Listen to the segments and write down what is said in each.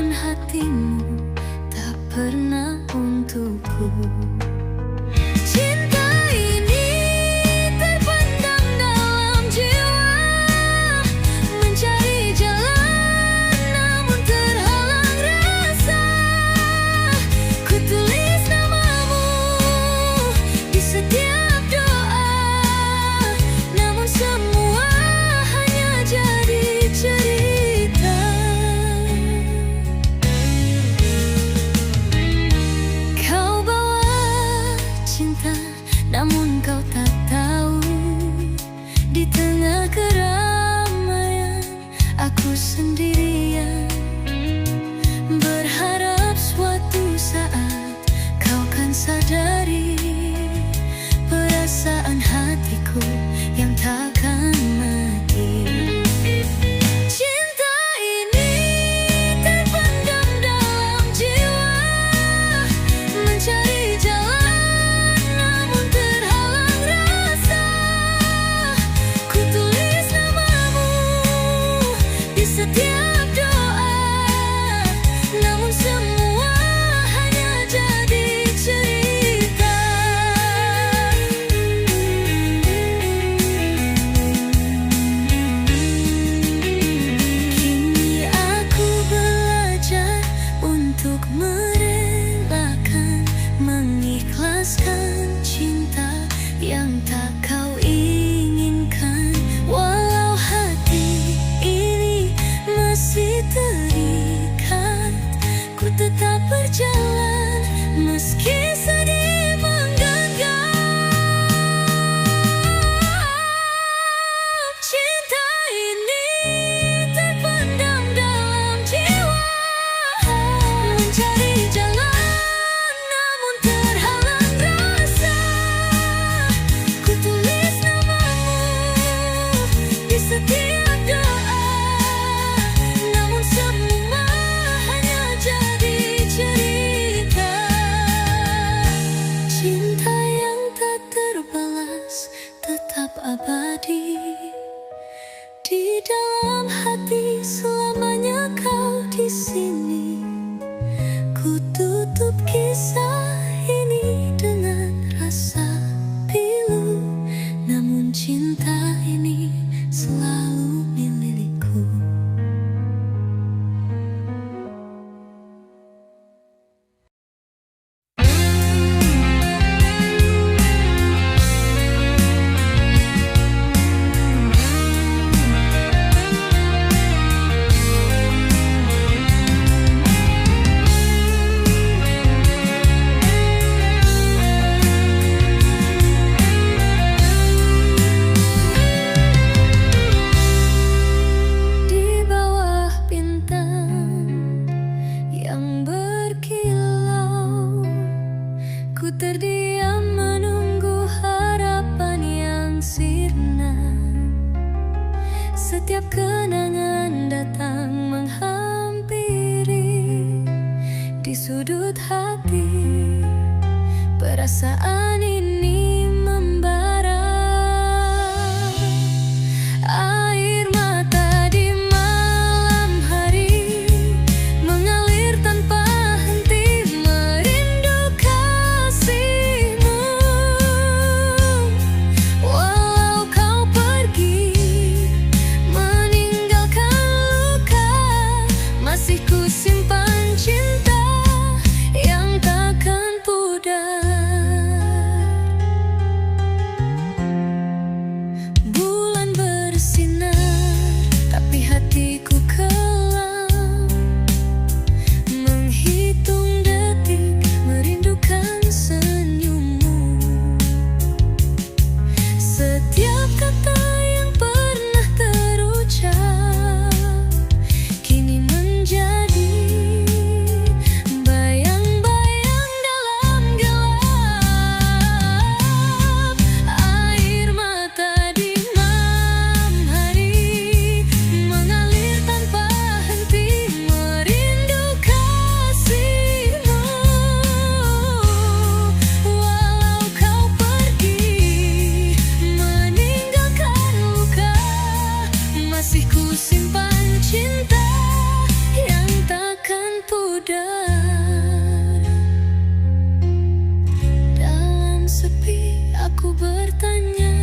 namun hatimu tak pernah untukku. Cinta ini terpendam dalam jiwa, mencari jalan namun terhalang rasa. Ku tulis namamu di setiap doa, namun semua hanya jadi cerita. Kau bawa cinta, namun kau tak tahu, di tengah keramaian aku sendirian, berharap suatu saat kau kan sadari perasaan hatiku yang takkan mati. Cinta ini terpendam dalam jiwa, mencari jalan namun terhalang rasa. Ku tulis namamu di setiap doa, namun semua hanya jadi cerita. Kini aku belajar untuk merelakan, mengikhlaskan cinta yang tak kau inginkan. Walau hati ini masih terikat, ku tetap berjalan meski sedih menggenggam. Cinta ini terpendam dalam jiwa, mencari jalan namun terhalang rasa. Ku tulis namamu di setiap doa, namun semua hanya jadi cerita. Cinta yang tak terbalas tetap abadi di dalam hati, selamanya kau di sini. Ku tutup kisah ini dengan rasa pilu, namun cinta ini selalu milikku. Di bawah bintang yang berkilau, ku terdiam menunggu harapan yang sirna. Setiap kenangan datang menghampiri, di sudut hati perasaan ini membara. Air mata di malam hari mengalir tanpa henti, merindu kasihmu. Walau kau pergi meninggalkan luka, masih ku simpan cinta yang takkan pudar. Bulan bersinar, tapi hatiku kelam, menghitung detik, merindukan senyummu. Setiap kata yang pernah terucap kini menjadi pudar. Dalam sepi aku bertanya,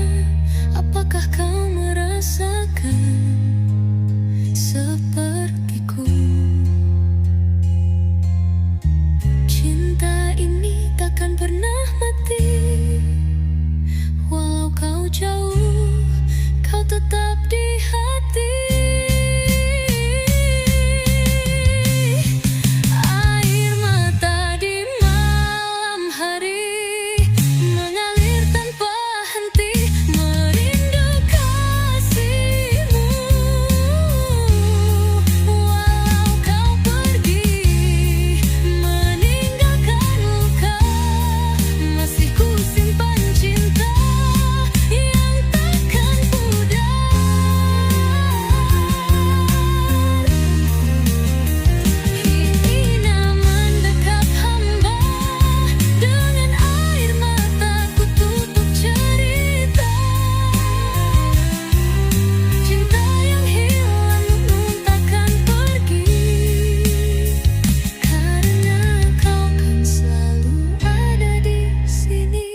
apakah kau merasakan sepertiku? Cinta ini takkan pernah mati. Walau kau jauh, kau tetap di hati. Air mata di malam hari mengalir tanpa henti, merindu kasihmu. Walau kau pergi meninggalkan luka, masih ku simpan cinta yang takkan pudar. Ingin mendekat hamba, dengan air mataku tutup cerita. Cinta yang hilang takkan pergi, karena kau kan selalu ada di sini.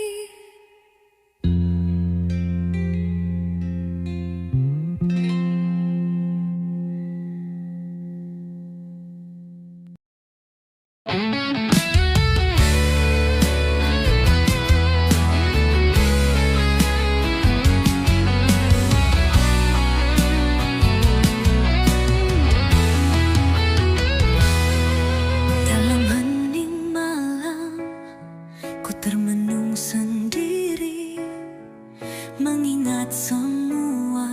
Dalam hening malam, ku termenung sendiri, mengingat semua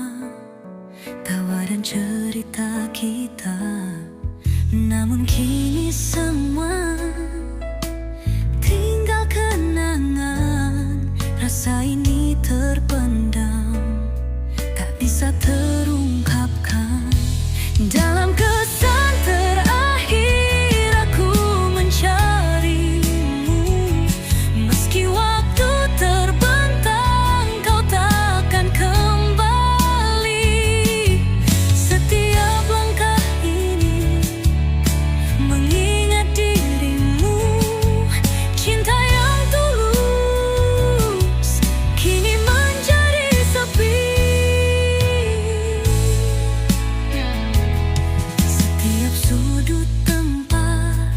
tawa dan cerita kita. Namun kini semua tinggal kenangan. Rasa ini terpendam, tak bisa terungkapkan. Dalam kesan terakhir aku mencarimu, meski waktu terbentang, kau takkan kembali. Setiap langkah ini mengingat dirimu. Cinta yang tulus kini menjadi sepi. Setiap sudut tempat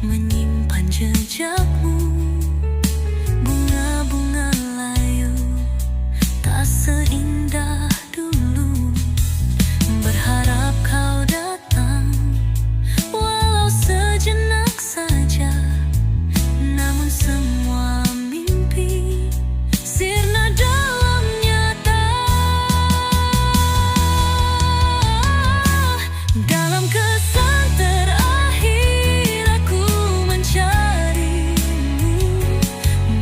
menyimpan jejakmu. Bunga-bunga layu tak seindah dulu. Berharap kau datang, walau sejenak saja. Namun semua mimpi sirna dalam nyata. Dalam kesan terakhir aku mencarimu,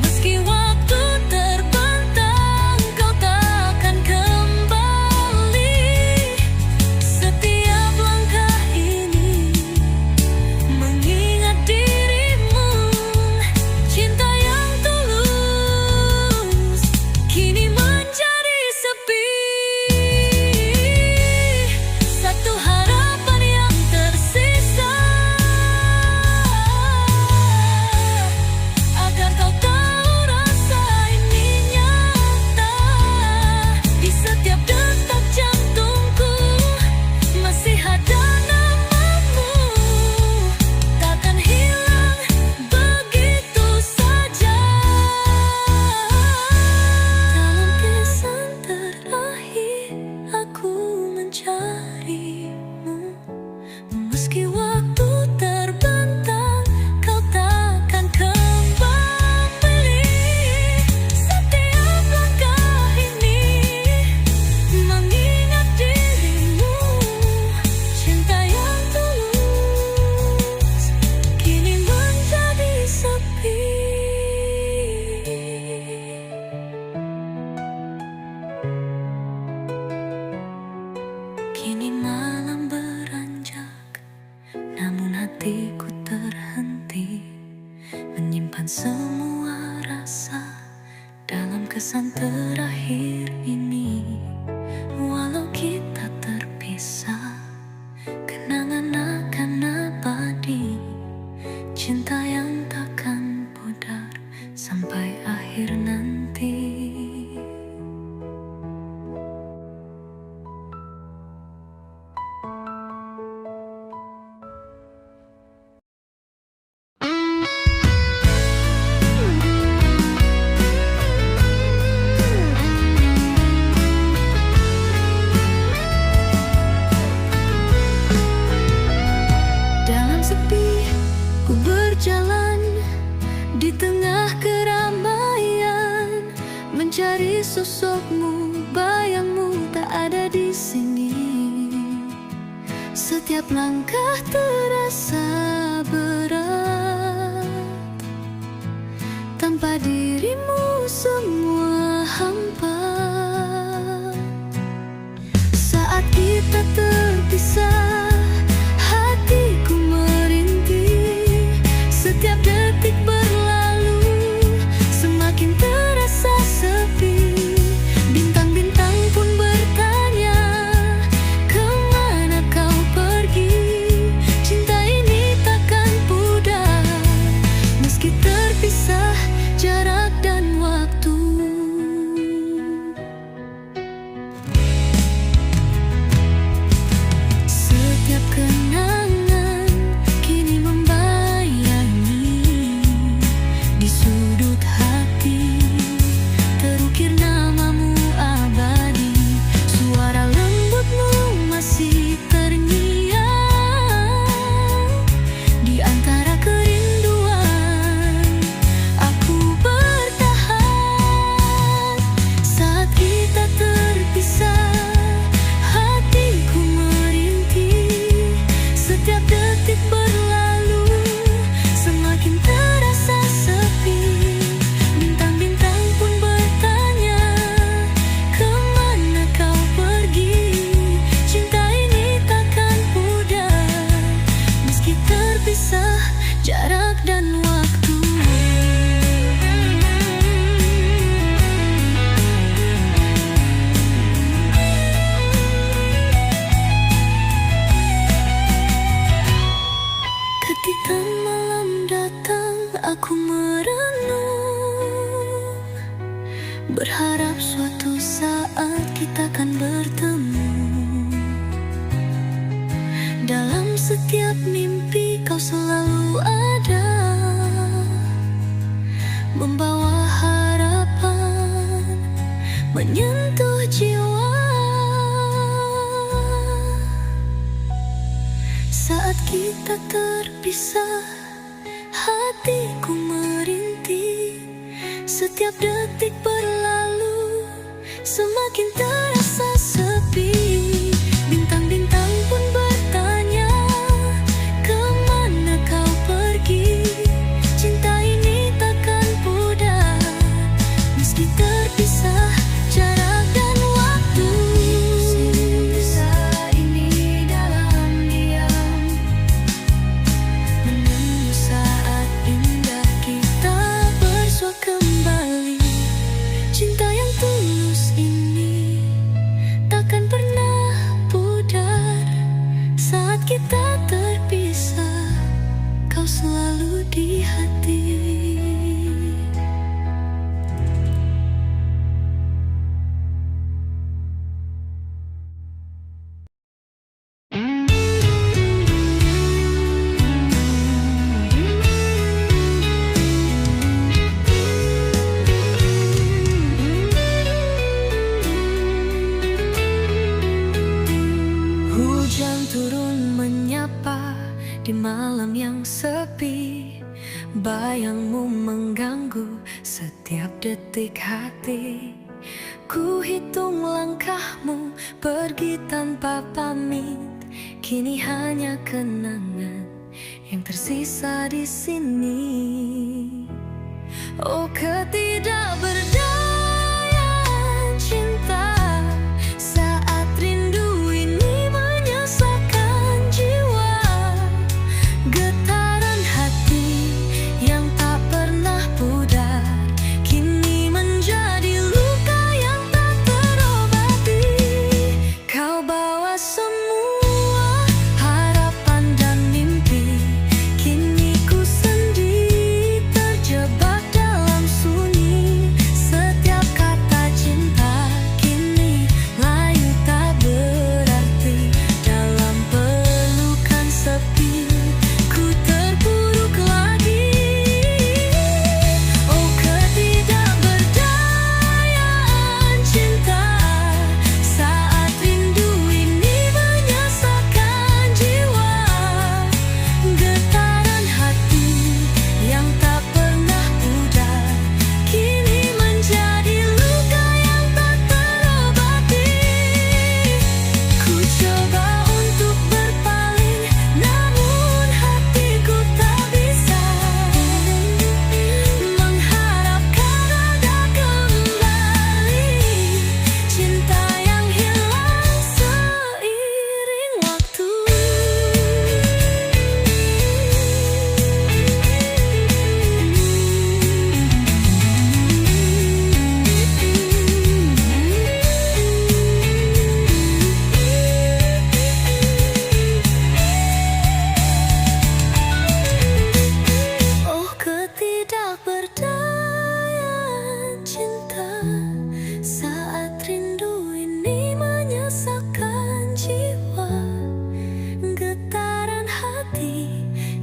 meski waktu terbentang, kau takkan kembali. Setiap langkah ini mengingat dirimu. Cinta yang tulus kini menjadi sepi. Satu harapan yang tersisa, agar kau tahu rasa ini nyata. Di setiap detak jantungku masih ada namamu, takkan hilang begitu saja. Dalam kesan terakhir aku mencarimu, meski waktu terbentang, kau takkan kembali. Setiap langkah ini mengingat dirimu. Cinta yang tulus kini menjadi sepi. Kini malam beranjak, namun hatiku terhenti, menyimpan semua rasa dalam kesan terakhir ini. Walau kita terpisah, kenangan akan abadi. sosokmu, bayangmu tak ada di sini. Setiap langkah terasa berat, tanpa dirimu semua hampa. Saat kita terpisah, hatiku merintih. Setiap detik berlalu, semakin terasa sepi. Bintang-bintang pun bertanya, kemana kau pergi? Cinta ini takkan pudar, meski terpisah jarak dan waktu. Setiap kenangan kini membayangi, di sudut hati terukir namamu abadi. Suara lembutmu masih terngiang di antara kerinduan. Aku bertahan saat kita terpisah, hatiku merintih. Setiap detik berlalu, semakin terasa sepi. Bintang-bintang pun bertanya, kemana kau pergi? Cinta ini takkan pudar, meski terpisah jarak dan waktu. Ketika malam datang, aku merenung, berharap suatu saat kita akan bertemu. Dalam setiap mimpi kau selalu ada, membawa harapan, menyentuh jiwa. Saat kita terpisah, hatiku merintih. Setiap detik berlalu, semakin terasa sepi. Bintang-bintang pun bertanya, kemana kau pergi? Cinta ini takkan pudar, meski terpisah jarak dan waktu. Kisah ini dalam diam, menunggu saat indah kita bersua kembali. Cinta yang tulus ini takkan pernah pudar. Saat kita terpisah, kau selalu di hati. Hujan turun menyapa di malam yang sepi. Bayangmu mengganggu setiap detik hati. Ku hitung langkahmu pergi tanpa pamit. Kini hanya kenangan yang tersisa di sini. Oh, ketidakberdayaan cinta, saat rindu ini menyesakkan jiwa. Getaran hati yang tak pernah pudar, kini menjadi luka yang tak terobati. Kau bawa semua harapan dan mimpi, kini ku sendiri terjebak dalam sunyi.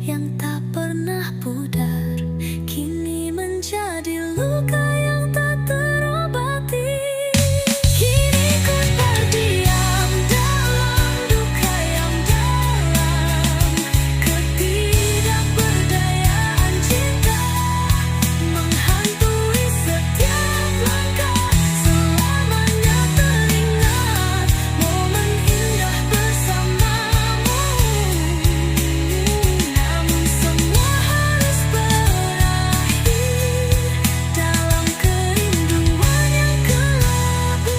yang tak pernah pudar kini menjadi luka yang tak terobati. Kini ku terdiam dalam duka yang dalam, ketidakberdayaan cinta menghantui setiap langkah. Selamanya teringat momen indah bersamamu, namun semua harus berakhir dalam kerinduan yang kelabu.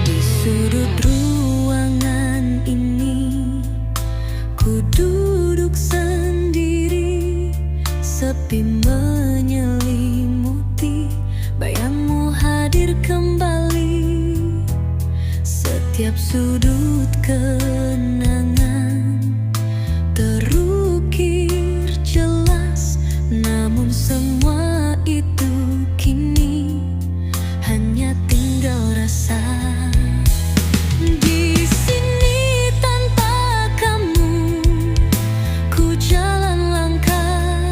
Di sudut ruangan ini ku duduk sendiri, sepi menyelimuti, bayangmu hadir kembali. Setiap sudut kenangan terukir jelas, namun semua itu kini hanya tinggal rasa. Di sini tanpa kamu, ku jalan langkah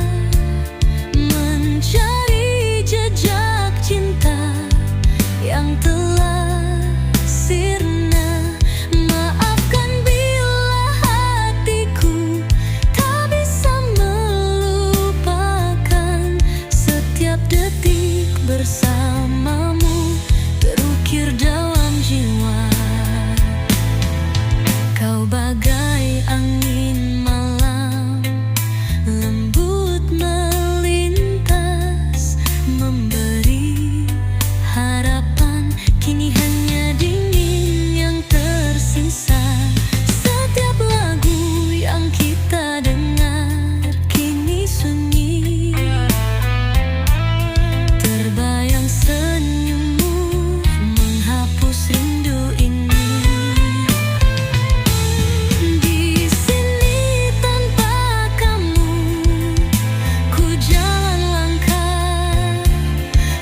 mencari jejak cinta yang telah sirna. Maafkan bila hatiku tak bisa melupakan setiap detik bersamamu terukir dalam jiwa. Kau bagai angin malam, lembut melintas, memberi harapan. Kini hanya dingin yang tersisa. Setiap lagu yang kita dengar kini sunyi, terbayang senyummu menghapus rindu ini. Di sini tanpa kamu, ku jalan langkah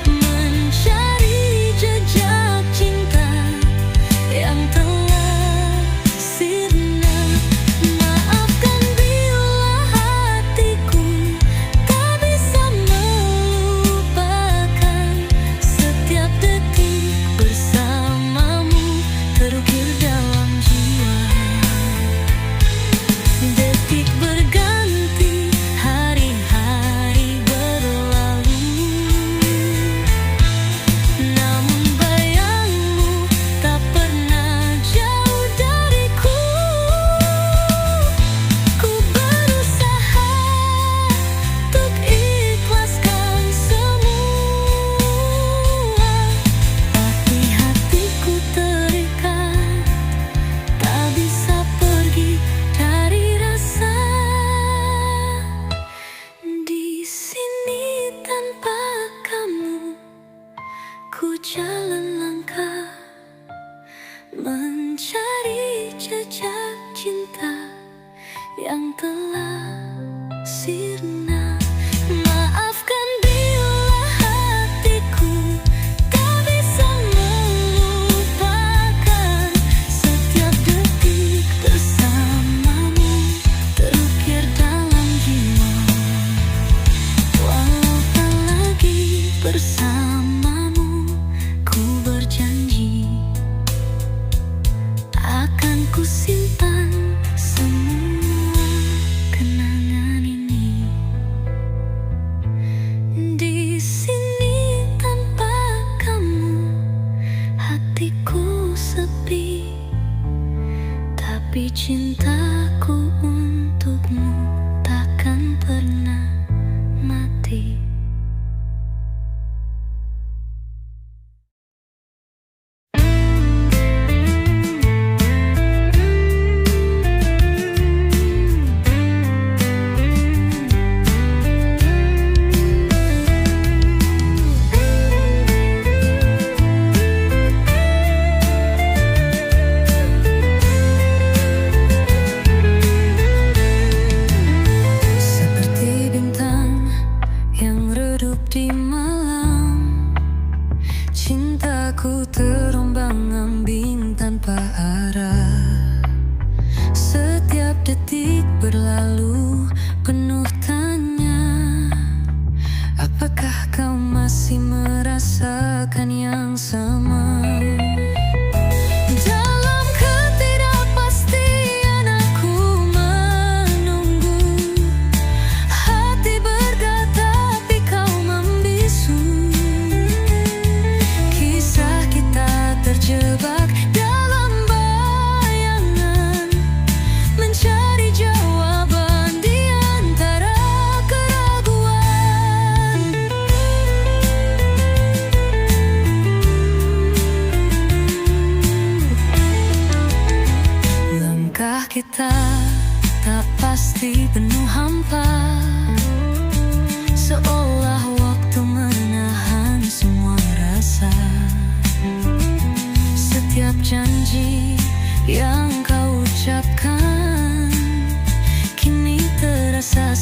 mencari jejak cinta yang telah sirna. Maafkan bila hatiku tak bisa melupakan setiap detik bersamamu terukir dalam jiwa. Detik berganti, hari-hari berlalu, namun bayangmu tak pernah jauh dariku. Ku berusaha untuk ikhlaskan semua, tapi hatiku terikat, tak bisa pergi dari rasa. Di sini tanpa kamu, ku jalan langkah mencari jejak cinta yang telah sirna. Maafkan bila hatiku tak bisa melupakan setiap detik bersamamu terukir dalam jiwa. Walau tak lagi bersamamu, ku berjanji akan ku simpan semua kenangan ini.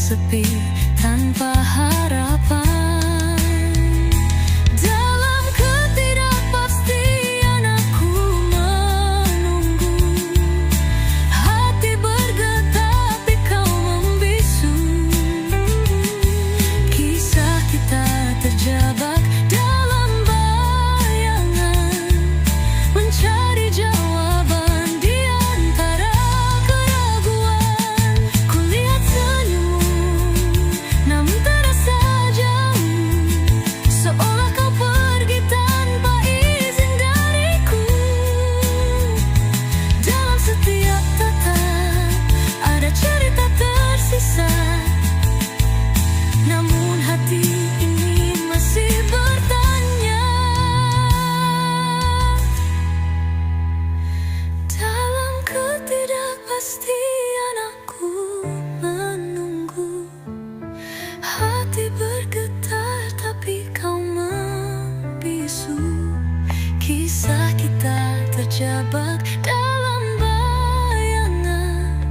sepi tanpa harapan. Dalam ketidakpastian aku menunggu, hati bergetar tapi kau membisu. Kisah kita terjebak dalam bayangan, mencari jawaban di antara keraguan. Kulihat senyummu, namun terasa jauh, seolah kau pergi tanpa izin dariku. Dalam setiap tatap ada cerita tersisa, namun hati ini masih bertanya. Dalam ketidakpastian aku menunggu, hati bergetar tapi kau membisu. Kisah kita terjebak dalam bayangan,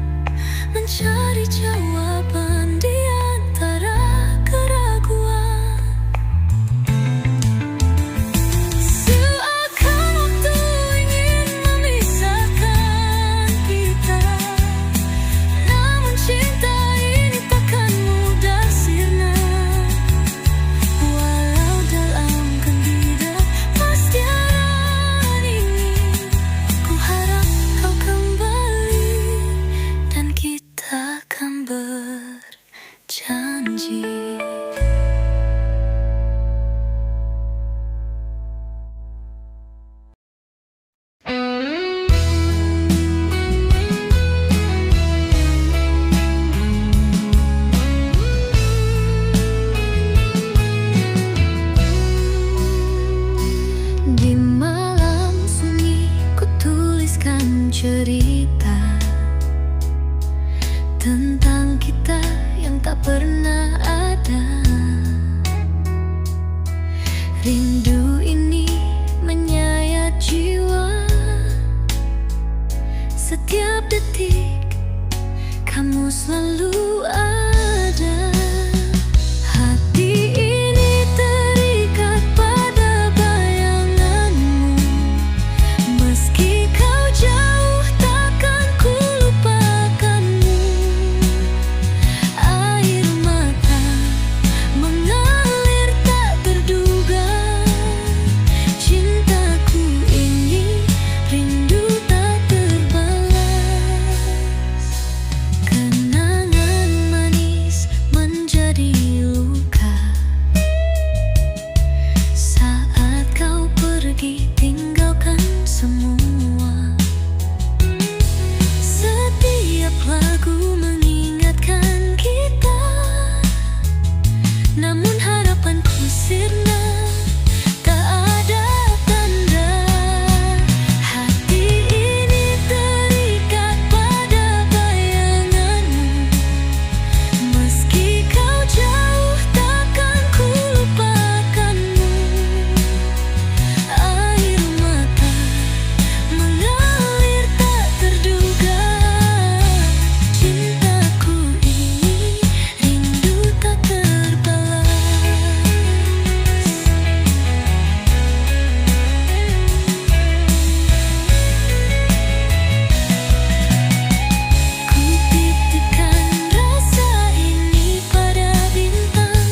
mencari jawaban di antara keraguan. Seakan waktu ingin memisahkan kita, namun cinta ini takkan mudah sirna. Walau dalam ketidakpastian ini, ku harap kau kembali dan kita akan berjanji. Di malam sunyi ku tuliskan cerita tentang kita yang tak pernah ada. Rindu ini menyayat jiwa, setiap detik kamu selalu ada. Hati ini terikat pada bayanganmu, meski kau jauh takkan ku lupakanmu. Air mata mengalir tak terduga, cintaku ini rindu tak terbalas. Kenangan manis menjadi luka saat kau pergi tinggalkan semua. Setiap lagu mengingatkan kita, namun harapanku sirna, tak ada tanda. Hati ini terikat pada bayanganmu, meski kau jauh takkan ku lupakanmu. Air mata mengalir tak terduga, cintaku ini rindu tak terbalas. Ku titipkan rasa ini pada bintang,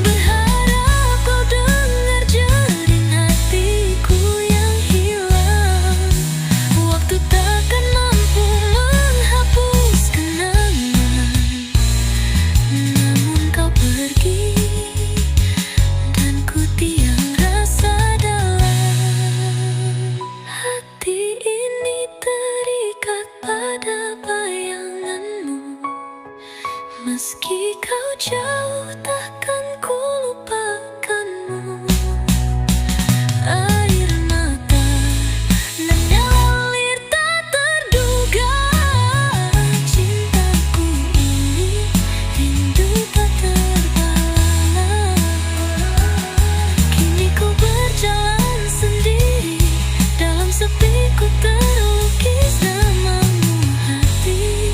berharap kau dengar jering hatiku yang hilang. Waktu takkan mampu menghapus kenangan, namun kau pergi dan ku tiang rasa dalam. Hati ini terikat pada bayanganmu, meski kau jauh takkan ku lupakanmu. Air mata mengalir tak terduga, cintaku ini rindu tak terbalas. Kini ku berjalan sendiri, dalam sepi ku terlukis namamu hati.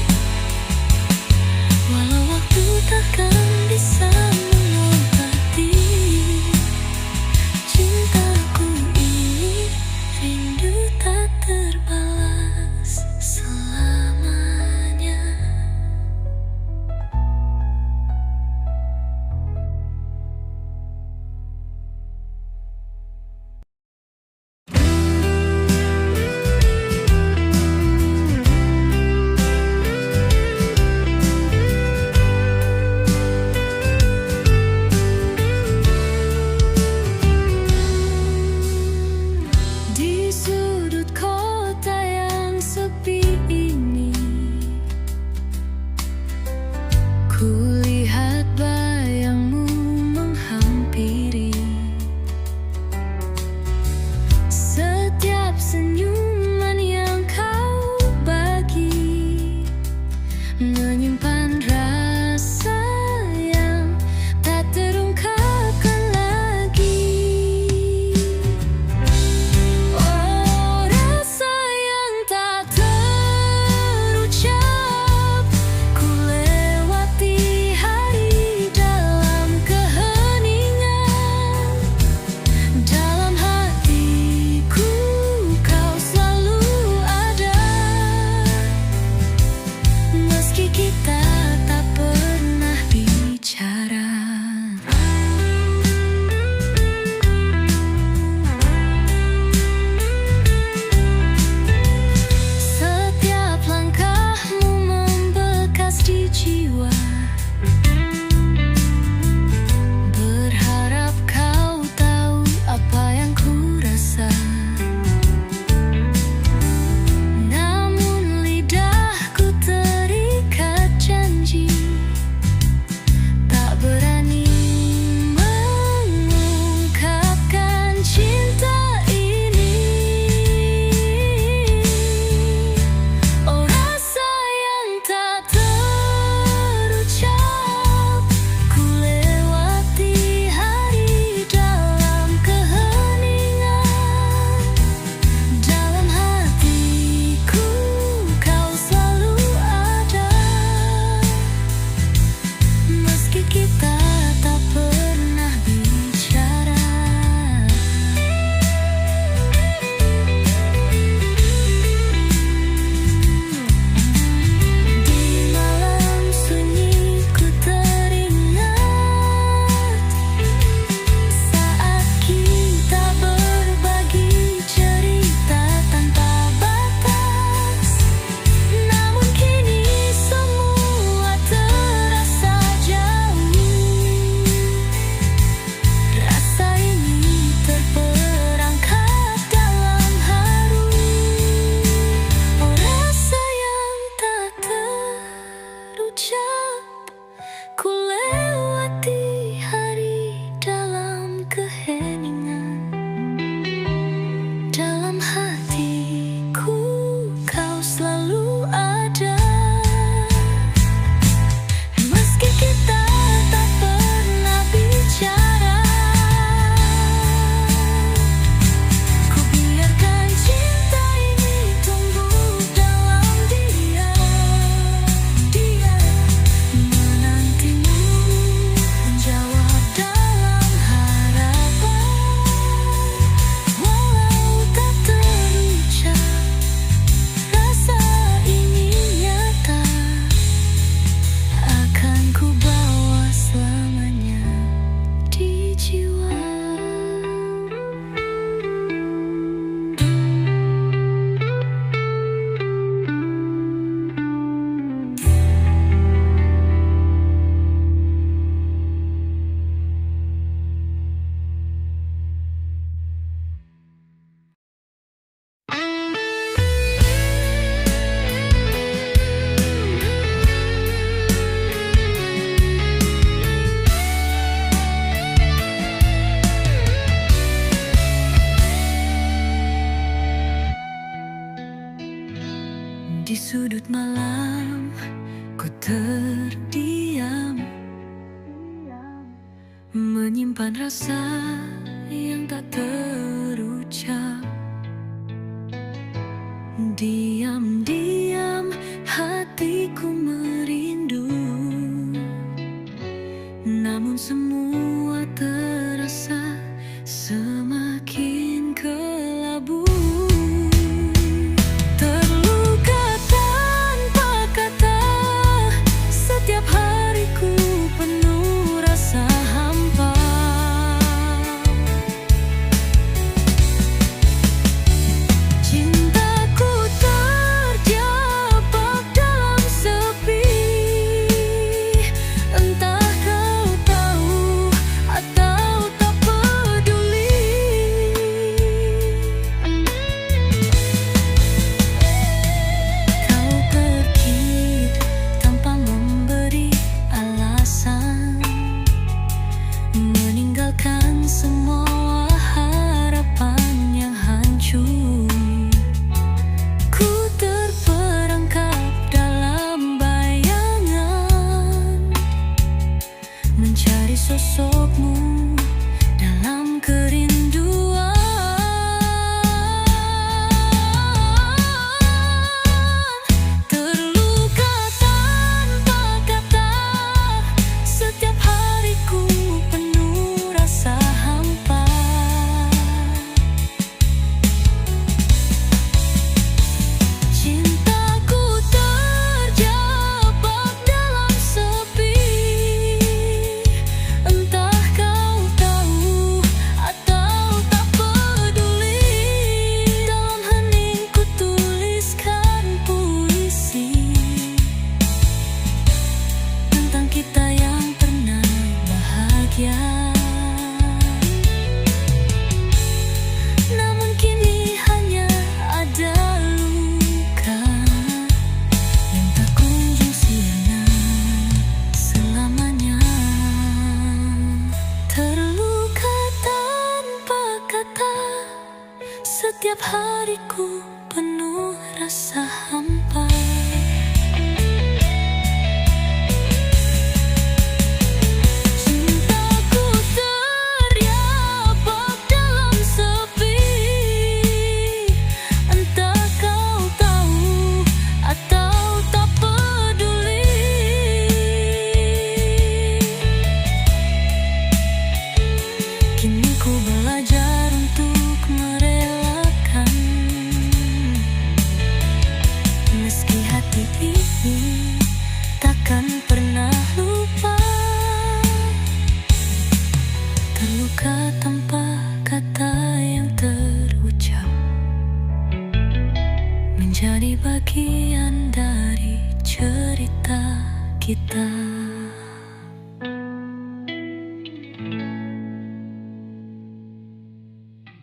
Walau waktu tak Kulihat bayangmu menghampiri, setiap senyuman yang kau bagi menyimpan rasa yang tak terungkapkan lagi. Oh, rasa yang tak terucap, ku lewati hari dalam keheningan. Dalam hatiku kau selalu ada, meski kita tak pernah bicara. Setiap langkahmu membekas di jiwa, berharap kau tahu apa yang ku rasa. Namun lidahku terikat janji, tak berani mengungkapkan cinta ini. Oh, rasa yang tak terucap, ku lewati hari dalam keheningan. Dalam hatiku kau selalu ada, meski kita tak pernah bicara. Di malam sunyi ku teringat saat kita berbagi cerita tanpa batas. Namun kini semua terasa jauh. Rasa ini terperangkap dalam haru. Oh, rasa yang tak terucap, ku lewati hari dalam keheningan. Dalam hatiku kau selalu ada, meski kita tak pernah bicara. Ku biarkan cinta ini tumbuh dalam diam, menantimu menjawab dalam harapan. Walau tak terucap, rasa ini nyata, akan ku bawa selamanya di jiwa. Di sudut malam ku terdiam, menyimpan rasa yang tak terucap. Diam-diam hatiku merindu, namun semua terasa semakin kelabu. Terluka tanpa kata, setiap hariku penuh rasa hampa. Cintaku terjebak dalam sepi, entah kau tahu sosokmu dalam kerinduan. Terluka tanpa kata, setiap hariku penuh rasa hampa. Cintaku terjebak dalam sepi, entah kau tahu atau tak peduli. Dalam heningku tuliskan puisi tentang kita yang pernah bahagia. Namun kini hanya ada luka yang tak kunjung sirna selamanya. Terluka tanpa kata, setiap hariku penuh rasa hampa. Cintaku terjebak dalam sepi, entah kau tahu atau tak peduli. Kini ku belajar untuk merelakan, meski hati ini takkan pernah lupa. Terluka tanpa kata yang terucap, menjadi bagian dari cerita kita.